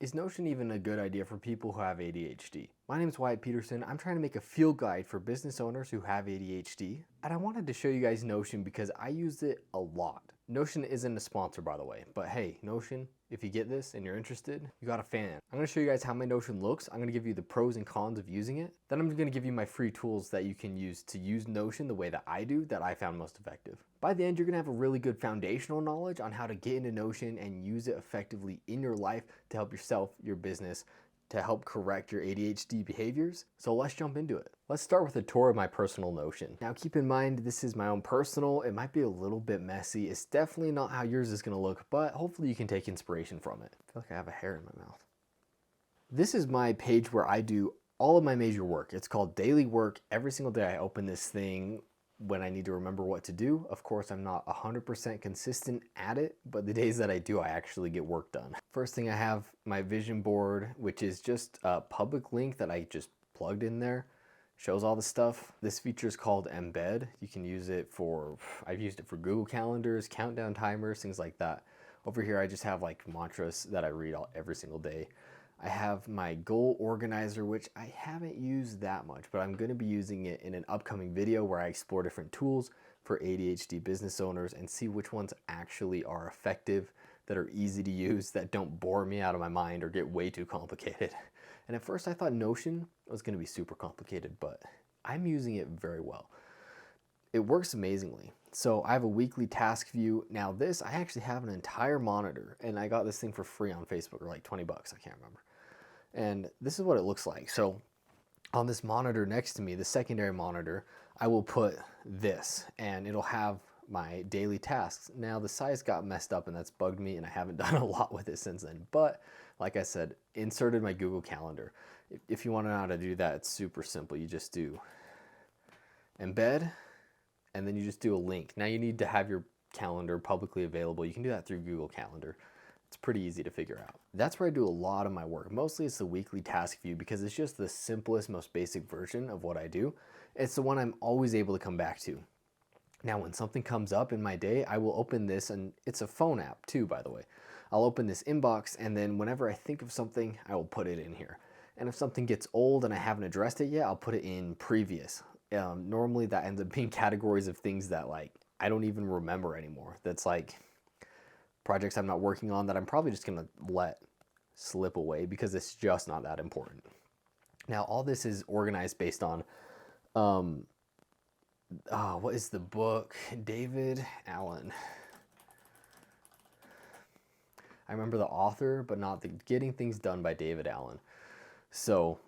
Is Notion even a good idea for people who have ADHD? My name is Wyatt Peterson. I'm trying to make a field guide for business owners who have ADHD. And I wanted to show you guys Notion because I use it a lot. Notion isn't a sponsor, by the way, but hey, Notion, if you get this and you're interested, you got a fan. I'm gonna show you guys how my Notion looks. I'm gonna give you the pros and cons of using it. Then I'm gonna give you my free tools that you can use to use Notion the way that I do, that I found most effective. By the end, you're gonna have a really good foundational knowledge on how to get into Notion and use it effectively in your life to help yourself, your business, to help correct your ADHD behaviors. So let's jump into it. Let's start with a tour of my personal Notion. Now keep in mind, this is my own personal. It might be a little bit messy. It's definitely not how yours is gonna look, but hopefully you can take inspiration from it. I feel like I have a hair in my mouth. This is my page where I do all of my major work. It's called Daily Work. Every single day I open this thing when I need to remember what to do. Of course, I'm not 100% consistent at it, but the days that I do, I actually get work done. First thing I have my vision board, which is just a public link that I just plugged in there. Shows all the stuff. This feature is called Embed. You can use it for, I've used it for Google Calendars, countdown timers, things like that. Over here, I just have like mantras that I read every single day. I have my goal organizer, which I haven't used that much, but I'm going to be using it in an upcoming video where I explore different tools for ADHD business owners and see which ones actually are effective, that are easy to use, that don't bore me out of my mind or get way too complicated. And at first I thought Notion was going to be super complicated, but I'm using it very well. It works amazingly. So I have a weekly task view. Now this, I actually have an entire monitor, and I got this thing for free on Facebook, or like 20 bucks, I can't remember. And this is what it looks like. So on this monitor next to me, the secondary monitor, I will put this, and it'll have my daily tasks. Now the size got messed up and that's bugged me, and I haven't done a lot with it since then. But like I said, inserted my Google Calendar. If you want to know how to do that, it's super simple. You just do embed, and then you just do a link. Now you need to have your calendar publicly available. You can do that through Google Calendar. It's pretty easy to figure out. That's where I do a lot of my work. Mostly it's the weekly task view because it's just the simplest, most basic version of what I do. It's the one I'm always able to come back to. Now, when something comes up in my day, I will open this, and it's a phone app too, by the way. I'll open this inbox, and then whenever I think of something, I will put it in here. And if something gets old and I haven't addressed it yet, I'll put it in previous. Normally that ends up being categories of things that like I don't even remember anymore. That's like projects I'm not working on that I'm probably just gonna let slip away because it's just not that important. Now all this is organized based on what is the book? David Allen. I remember the author, but not the Getting Things Done by David Allen. So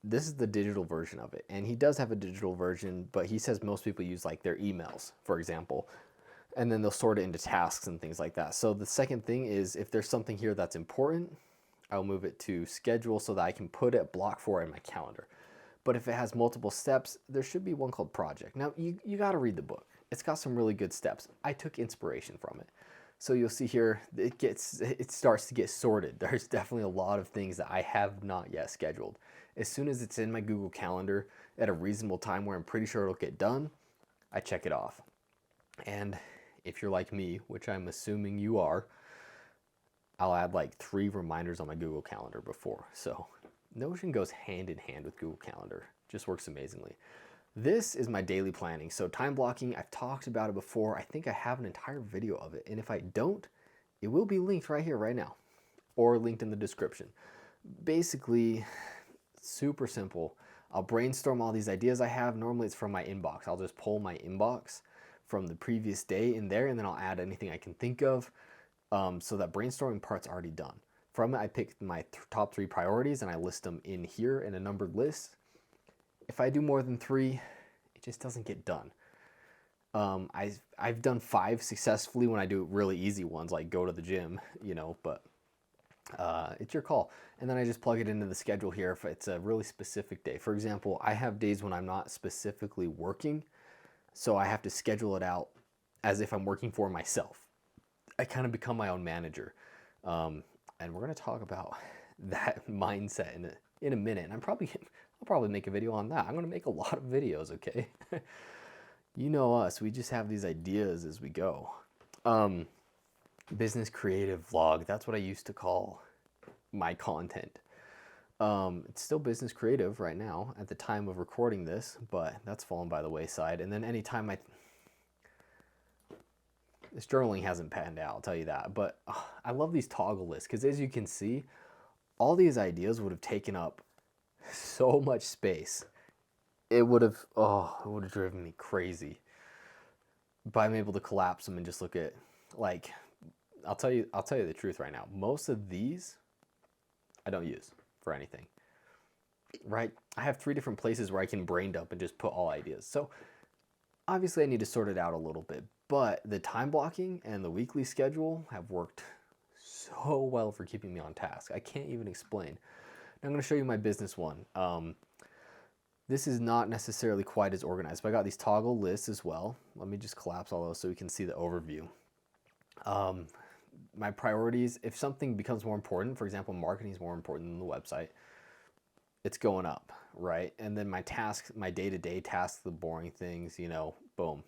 this is the digital version of it, and he does have a digital version, but he says most people use like their emails, for example, and then they'll sort it into tasks and things like that. So the second thing is, if there's something here that's important, I'll move it to schedule so that I can put it block for in my calendar. But if it has multiple steps, there should be one called project. Now you got to read the book. It's got some really good steps. I took inspiration from it. So you'll see here, it starts to get sorted. There's definitely a lot of things that I have not yet scheduled. As soon as it's in my Google Calendar at a reasonable time where I'm pretty sure it'll get done, I check it off. And if you're like me, which I'm assuming you are, I'll add like 3 reminders on my Google Calendar before. So Notion goes hand in hand with Google Calendar. Just works amazingly. This is my daily planning. So time blocking, I've talked about it before. I think I have an entire video of it. And if I don't, it will be linked right here, right now, or linked in the description. Basically, super simple. I'll brainstorm all these ideas I have. Normally it's from my inbox. I'll just pull my inbox from the previous day in there, and then I'll add anything I can think of. So that brainstorming part's already done. From it, I pick my top 3 priorities and I list them in here in a numbered list. If I do more than 3, it just doesn't get done. I've done 5 successfully when I do really easy ones like go to the gym, but it's your call. And then I just plug it into the schedule here if it's a really specific day. For example, I have days when I'm not specifically working, so I have to schedule it out as if I'm working for myself. I kind of become my own manager. And we're going to talk about that mindset in a minute. And I'll probably make a video on that. I'm going to make a lot of videos, okay? You know us, we just have these ideas as we go. business creative vlog. That's what I used to call my content. It's still business creative right now at the time of recording this, but that's fallen by the wayside. And then anytime this journaling hasn't panned out, I'll tell you that. But I love these toggle lists because as you can see, all these ideas would have taken up so much space. It would have driven me crazy. But I'm able to collapse them and just look at, like, I'll tell you the truth right now. Most of these I don't use for anything. Right? I have 3 different places where I can brain dump and just put all ideas. So obviously I need to sort it out a little bit, but the time blocking and the weekly schedule have worked so well for keeping me on task. I can't even explain. Now I'm going to show you my business one. This is not necessarily quite as organized, but I got these toggle lists as well. Let me just collapse all those so we can see the overview. My priorities, if something becomes more important, for example, marketing is more important than the website, it's going up, right? And then my tasks, my day-to-day tasks, the boring things, you know, boom.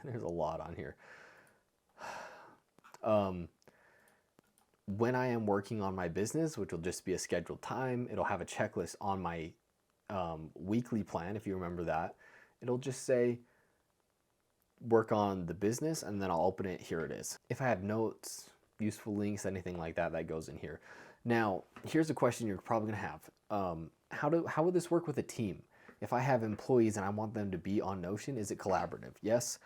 There's a lot on here. When I am working on my business, which will just be a scheduled time, it'll have a checklist on my weekly plan, if you remember that. It'll just say, work on the business, and then I'll open it. Here it is. If I have notes, useful links, anything like that, that goes in here. Now, here's a question you're probably gonna have. How would this work with a team? If I have employees and I want them to be on Notion, is it collaborative? Yes.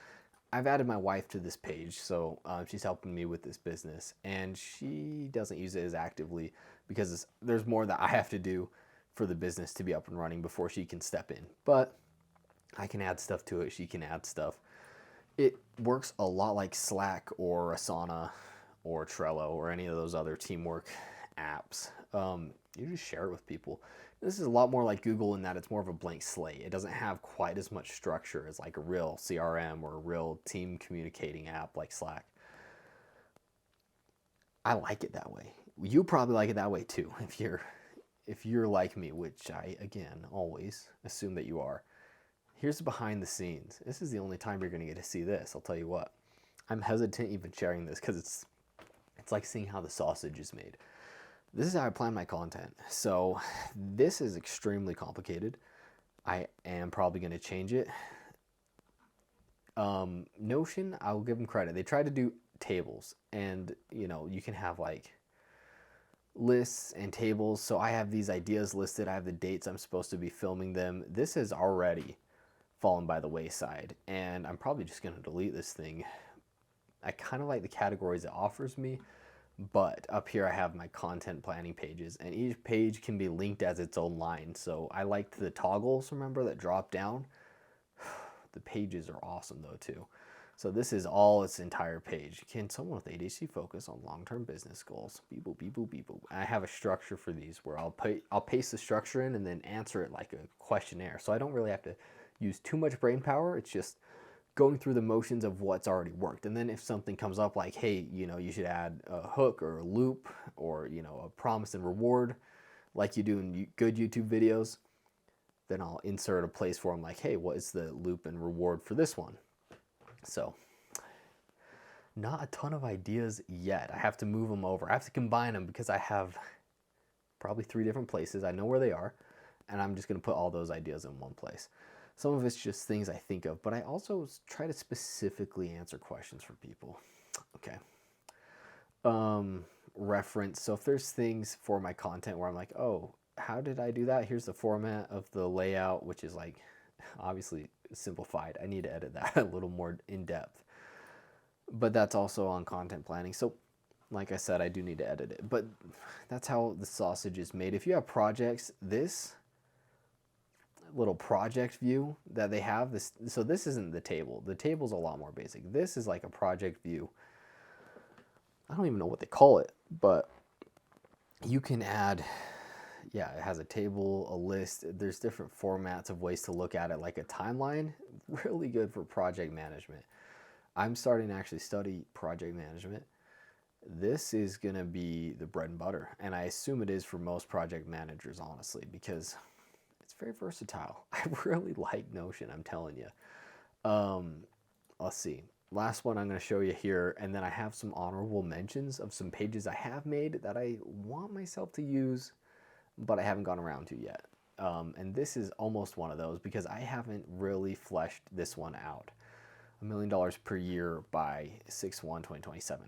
I've added my wife to this page, so she's helping me with this business, and she doesn't use it as actively because there's more that I have to do for the business to be up and running before she can step in. But I can add stuff to it. She can add stuff. It works a lot like Slack or Asana or Trello or any of those other teamwork apps. You just share it with people. This is a lot more like Google in that it's more of a blank slate. It doesn't have quite as much structure as like a real CRM or a real team communicating app like Slack. I like it that way. You probably like it that way too if you're like me, which I, again, always assume that you are. Here's behind the scenes. This is the only time you're going to get to see this. I'll tell you what. I'm hesitant even sharing this because it's like seeing how the sausage is made. This is how I plan my content. So this is extremely complicated. I am probably going to change it. Notion, I will give them credit. They tried to do tables, and you know, you can have like lists and tables. So I have these ideas listed. I have the dates I'm supposed to be filming them. This has already fallen by the wayside, and I'm probably just going to delete this thing. I kind of like the categories it offers me, but up here I have my content planning pages, and each page can be linked as its own line. So I liked the toggles, remember, that drop down. The pages are awesome though too. So this is all its entire page. Can someone with ADHD focus on long-term business goals? Beep boop, beep boop, beep boop. I have a structure for these where I'll paste the structure in and then answer it like a questionnaire. So I don't really have to use too much brain power. It's just going through the motions of what's already worked. And then if something comes up like, hey, you know, you should add a hook or a loop or, you know, a promise and reward like you do in good YouTube videos, then I'll insert a place for them like, hey, what is the loop and reward for this one? So not a ton of ideas yet. I have to move them over. I have to combine them because I have probably 3 different places. I know where they are, and I'm just going to put all those ideas in one place. Some of it's just things I think of, but I also try to specifically answer questions for people. Okay. Reference. So if there's things for my content where I'm like, oh, how did I do that? Here's the format of the layout, which is like obviously simplified. I need to edit that a little more in depth, but that's also on content planning. So like I said, I do need to edit it, but that's how the sausage is made. If you have projects, this little project view that they have, so this isn't the table. The table's a lot more basic. This is like a project view. I don't even know what they call it, but you can add, yeah, it has a table, a list. There's different formats of ways to look at it, like a timeline. Really good for project management. I'm starting to actually study project management. This is going to be the bread and butter, and I assume it is for most project managers, honestly, because it's very versatile. I really like Notion, I'm telling you. Let's see. last one I'm going to show you here, and then I have some honorable mentions of some pages I have made that I want myself to use, but I haven't gone around to yet. And this is almost one of those because I haven't really fleshed this one out. $1 million per year by 6/1/2027.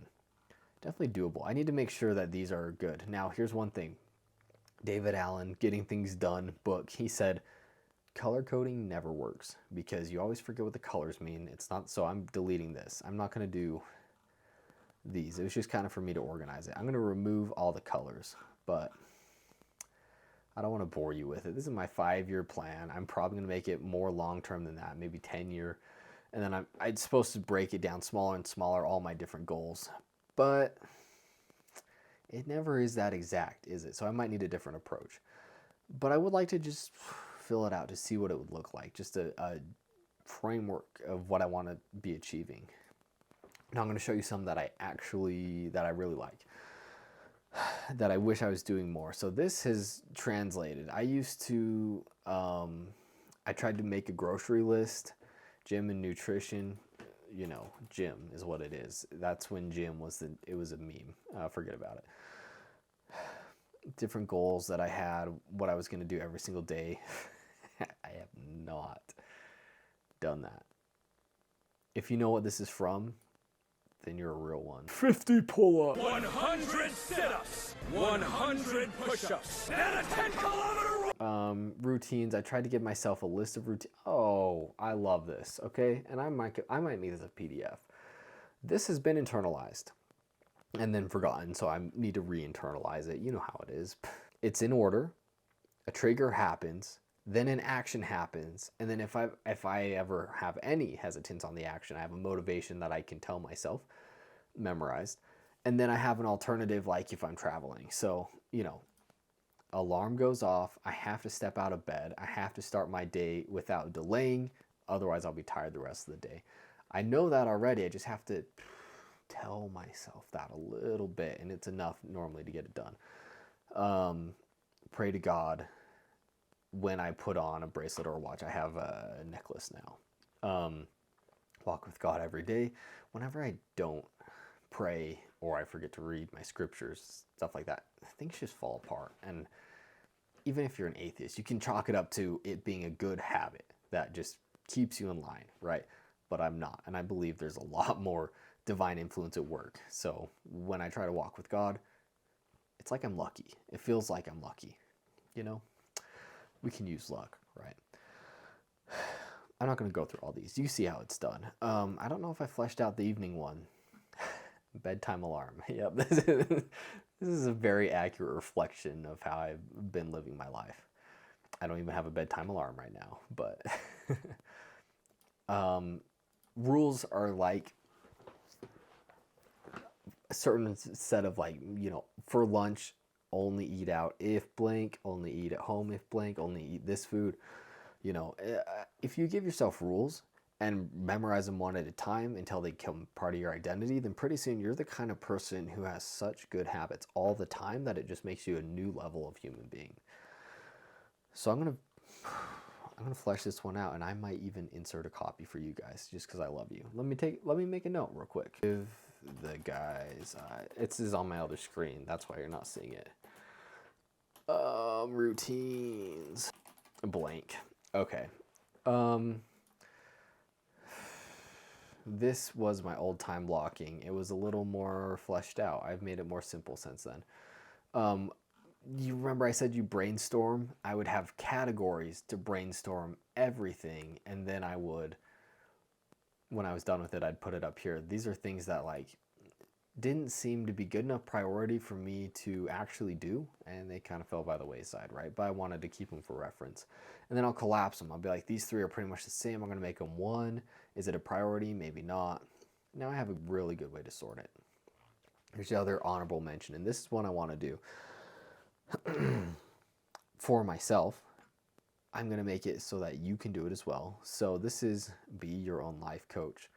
Definitely doable. I need to make sure that these are good. Now, here's one thing. David Allen, Getting Things Done book, he said, color coding never works because you always forget what the colors mean. It's not, so I'm deleting this. I'm not going to do these. It was just kind of for me to organize it. I'm going to remove all the colors, but I don't want to bore you with it. This is my 5-year plan. I'm probably going to make it more long-term than that, maybe 10-year. And then I'm supposed to break it down smaller and smaller, all my different goals. But it never is that exact, is it? So I might need a different approach. But I would like to just fill it out to see what it would look like. Just a framework of what I want to be achieving. Now I'm going to show you some that I really like, that I wish I was doing more. So this has translated. I used to, I tried to make a grocery list, gym and nutrition. You know, gym is what it is. That's when gym was it was a meme. Forget about it. Different goals that I had, what I was going to do every single day. I have not done that. If you know what this is from, then you're a real one. 50 pull-ups, 100 sit-ups, 100 push-ups, and a 10-kilometer run. Routines. I tried to give myself a list of routines. Oh, I love this. Okay, and I might make this a PDF. This has been internalized and then forgotten, so I need to re-internalize it. You know how it is. It's in order. A trigger happens, then an action happens, and then if I ever have any hesitance on the action, I have a motivation that I can tell myself, memorized, and then I have an alternative, like if I'm traveling. So, you know, alarm goes off, I have to step out of bed, I have to start my day without delaying, otherwise I'll be tired the rest of the day. I know that already, I just have to tell myself that a little bit, and it's enough normally to get it done. Pray to God when I put on a bracelet or a watch. I have a necklace now. Walk with God every day. Whenever I don't pray or I forget to read my scriptures, stuff like that, things just fall apart. And even if you're an atheist, you can chalk it up to it being a good habit that just keeps you in line, right? But I'm not, and I believe there's a lot more divine influence at work. So when I try to walk with God, it's like I'm lucky. It feels like I'm lucky, you know? We can use luck, right? I'm not going to go through all these. You see how it's done. I don't know if I fleshed out the evening one. Bedtime alarm. Yep. This is a very accurate reflection of how I've been living my life. I don't even have a bedtime alarm right now, but rules are like a certain set of, like, you know, for lunch, only eat out if blank, only eat at home if blank, only eat this food. You know, if you give yourself rules and memorize them one at a time until they become part of your identity, then pretty soon you're the kind of person who has such good habits all the time that it just makes you a new level of human being. So I'm gonna flesh this one out, and I might even insert a copy for you guys just because I love you. Let me make a note real quick. Give the guys, it is on my other screen. That's why you're not seeing it. Routines, blank. Okay. This was my old time blocking. It was a little more fleshed out. I've made it more simple since then. You remember I said you brainstorm? I would have categories to brainstorm everything, and then I would, when I was done with it, I'd put it up here. These are things that, like, didn't seem to be good enough priority for me to actually do, and they kind of fell by the wayside, right? But I wanted to keep them for reference. And then I'll collapse them. I'll be like, these three are pretty much the same. I'm going to make them one. Is it a priority? Maybe not. Now I have a really good way to sort it. Here's the other honorable mention, and this is one I want to do. For myself, I'm going to make it so that you can do it as well. So this is be your own life coach.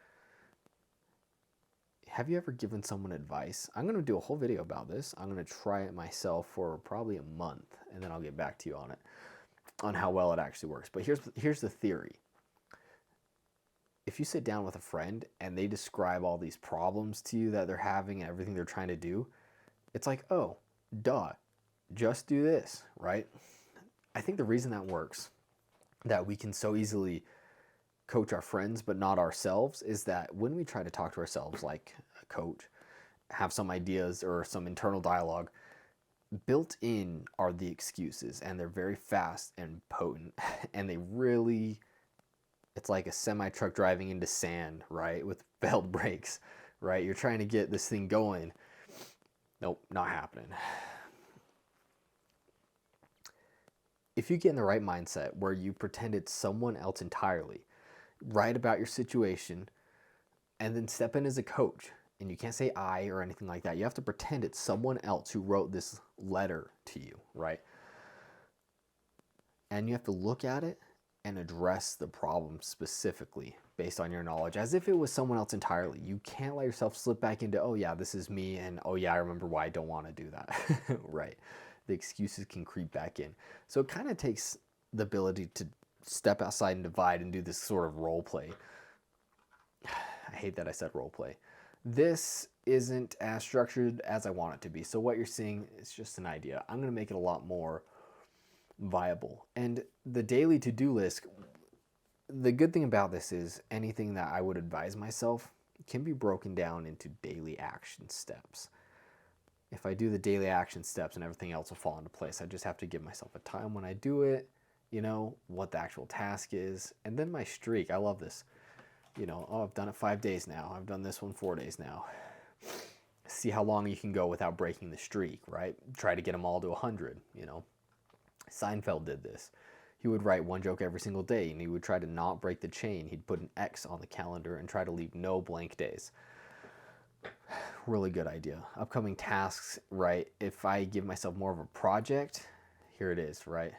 Have you ever given someone advice? I'm going to do a whole video about this. I'm going to try it myself for probably a month, and then I'll get back to you on it, on how well it actually works. But here's the theory. if you sit down with a friend and they describe all these problems to you that they're having and everything they're trying to do, it's like, oh, duh, just do this, right? I think the reason that works, that we can so easily coach our friends but not ourselves, is that when we try to talk to ourselves like a coach, have some ideas or some internal dialogue, built in are the excuses, and they're very fast and potent, and they really, it's like a semi truck driving into sand, right, with failed brakes, right? You're trying to get this thing going. Nope, not happening. If you get in the right mindset where you pretend it's someone else entirely, write about your situation, and then step in as a coach, and you can't say I or anything like that. You have to pretend it's someone else who wrote this letter to you, right? And you have to look at it and address the problem specifically based on your knowledge, as if it was someone else entirely. You can't let yourself slip back into, oh yeah, this is me, and oh yeah, I remember why I don't want to do that, right? The excuses can creep back in. So it kind of takes the ability to step outside and divide and do this sort of role play. I hate that I said role play. This isn't as structured as I want it to be. So what you're seeing is just an idea. I'm going to make it a lot more viable. And the daily to-do list, the good thing about this is anything that I would advise myself can be broken down into daily action steps. If I do the daily action steps and everything else will fall into place, I just have to give myself a time when I do it, you know, what the actual task is, and then my streak. I love this. You know, oh, I've done it 5 days now. I've done this one 4 days now. See how long you can go without breaking the streak, right? Try to get them all to 100, you know. Seinfeld did this. He would write one joke every single day, and he would try to not break the chain. He'd put an X on the calendar and try to leave no blank days. Really good idea. Upcoming tasks, right? If I give myself more of a project, here it is, right?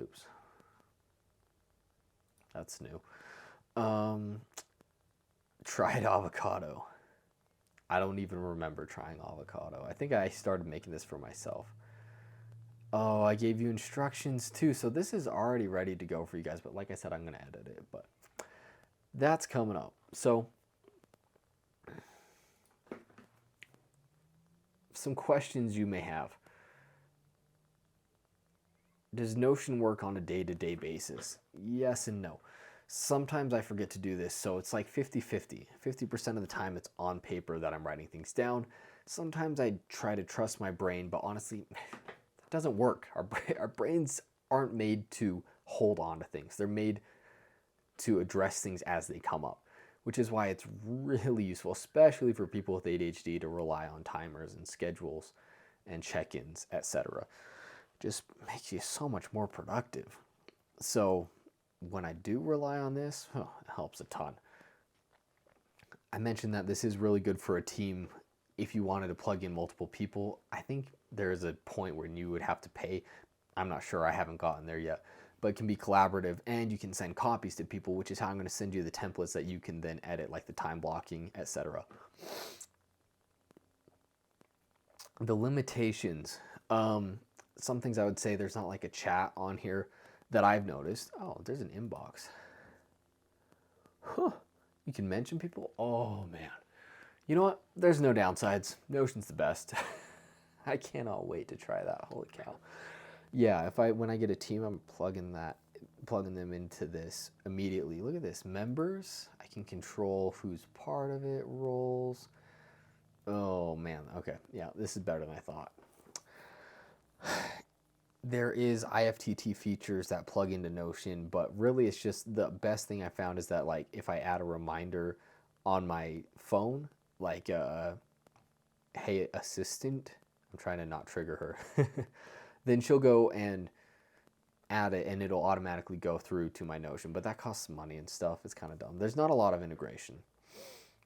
Oops. That's new. Tried avocado. I don't even remember trying avocado. I think I started making this for myself. Oh, I gave you instructions too. So this is already ready to go for you guys. But like I said, I'm going to edit it. But that's coming up. So some questions you may have. Does Notion work on a day-to-day basis? Yes and no. Sometimes I forget to do this, so it's like 50-50. 50% of the time it's on paper that I'm writing things down. Sometimes I try to trust my brain, but honestly, it doesn't work. Our brains aren't made to hold on to things. They're made to address things as they come up, which is why it's really useful, especially for people with ADHD, to rely on timers and schedules and check-ins, etc. Just makes you so much more productive. So when I do rely on this, it helps a ton. I mentioned that this is really good for a team if you wanted to plug in multiple people. I think there's a point where you would have to pay. I'm not sure, I haven't gotten there yet, but it can be collaborative, and you can send copies to people, which is how I'm going to send you the templates that you can then edit, like the time blocking, etc. The limitations. Some things I would say, there's not like a chat on here that I've noticed. Oh, there's an inbox. Huh. You can mention people? Oh, man. You know what? There's no downsides. Notion's the best. I cannot wait to try that. Holy cow. Yeah, when I get a team, I'm plugging them into this immediately. Look at this. Members. I can control who's part of it. Roles. Oh, man. Okay. Yeah, this is better than I thought. There is IFTT features that plug into Notion, but really it's just, the best thing I found is that, like, if I add a reminder on my phone, like, hey, assistant, I'm trying to not trigger her, then she'll go and add it and it'll automatically go through to my Notion. But that costs money and stuff. It's kind of dumb. There's not a lot of integration.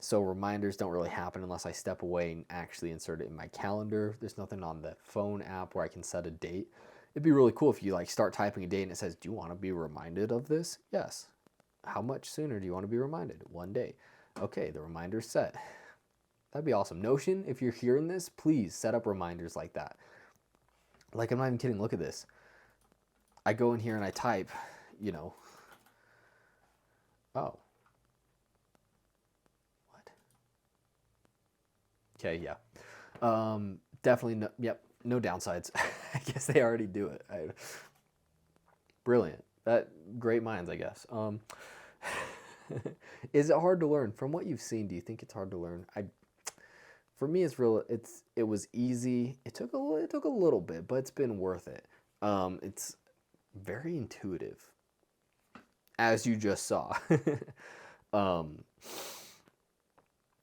So reminders don't really happen unless I step away and actually insert it in my calendar. There's nothing on the phone app where I can set a date. It'd be really cool if you like start typing a date and it says, do you want to be reminded of this? Yes. How much sooner do you want to be reminded? 1 day. Okay, the reminder's set. That'd be awesome. Notion, if you're hearing this, please set up reminders like that. Like, I'm not even kidding. Look at this. I go in here and I type, you know, oh, Okay, yeah. Definitely no, yep, no downsides. I guess they already do it. Brilliant. Great minds, I guess. Is it hard to learn? From what you've seen, do you think it's hard to learn? For me, it was easy. It took a little bit, but it's been worth it. It's very intuitive, as you just saw. um,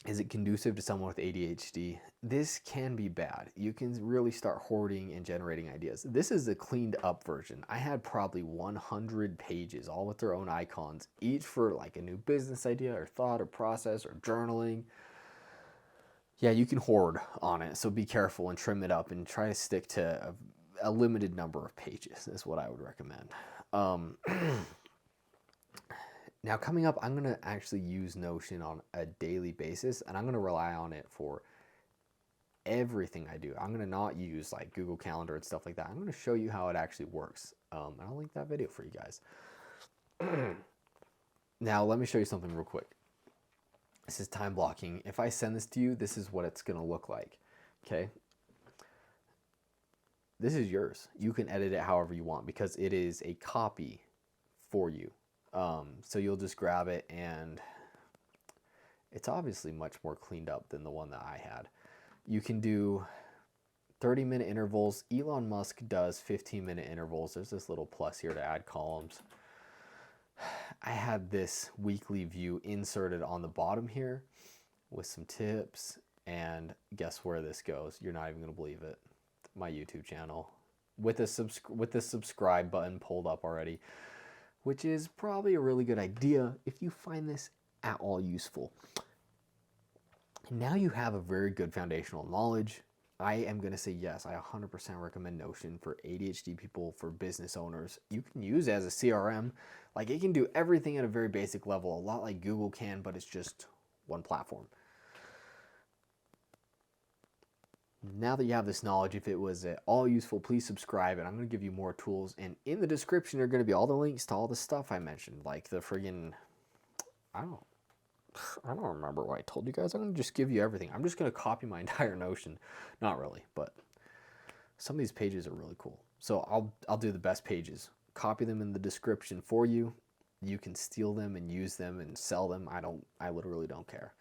is it conducive to someone with ADHD? This can be bad. You can really start hoarding and generating ideas. This is a cleaned up version. I had probably 100 pages, all with their own icons, each for like a new business idea or thought or process or journaling. Yeah, you can hoard on it, so be careful and trim it up and try to stick to a limited number of pages is what I would recommend. Now coming up, I'm going to actually use Notion on a daily basis, and I'm going to rely on it for everything I do. I'm going to not use like Google Calendar and stuff like that. I'm going to show you how it actually works. And I'll link that video for you guys. Now let me show you something real quick. This is time blocking. If I send this to you, this is what it's going to look like. Okay. This is yours. You can edit it however you want because it is a copy for you. So you'll just grab it, and it's obviously much more cleaned up than the one that I had. You can do 30-minute intervals. Elon Musk does 15-minute intervals. There's this little plus here to add columns. I had this weekly view inserted on the bottom here with some tips, and guess where this goes? You're not even going to believe it. My YouTube channel with the subscribe button pulled up already, which is probably a really good idea if you find this at all useful. Now you have a very good foundational knowledge. I am going to say yes, I 100% recommend Notion for ADHD people, for business owners. You can use it as a CRM. Like, it can do everything at a very basic level, a lot like Google can, but it's just one platform. Now that you have this knowledge, if it was at all useful, please subscribe, and I'm going to give you more tools. And in the description are going to be all the links to all the stuff I mentioned, like the friggin', I don't remember what I told you guys. I'm going to just give you everything. I'm just going to copy my entire Notion. Not really, but some of these pages are really cool. So I'll do the best pages. Copy them in the description for you. You can steal them and use them and sell them. I literally don't care.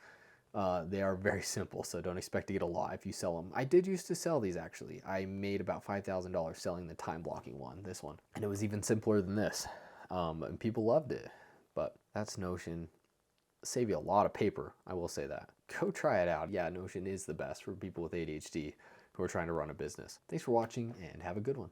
They are very simple, so don't expect to get a lot if you sell them. I did used to sell these, actually. I made about $5,000 selling the time blocking one, this one. And it was even simpler than this. And people loved it. But that's Notion. Save you a lot of paper, I will say that. Go try it out. Yeah, Notion is the best for people with ADHD who are trying to run a business. Thanks for watching, and have a good one.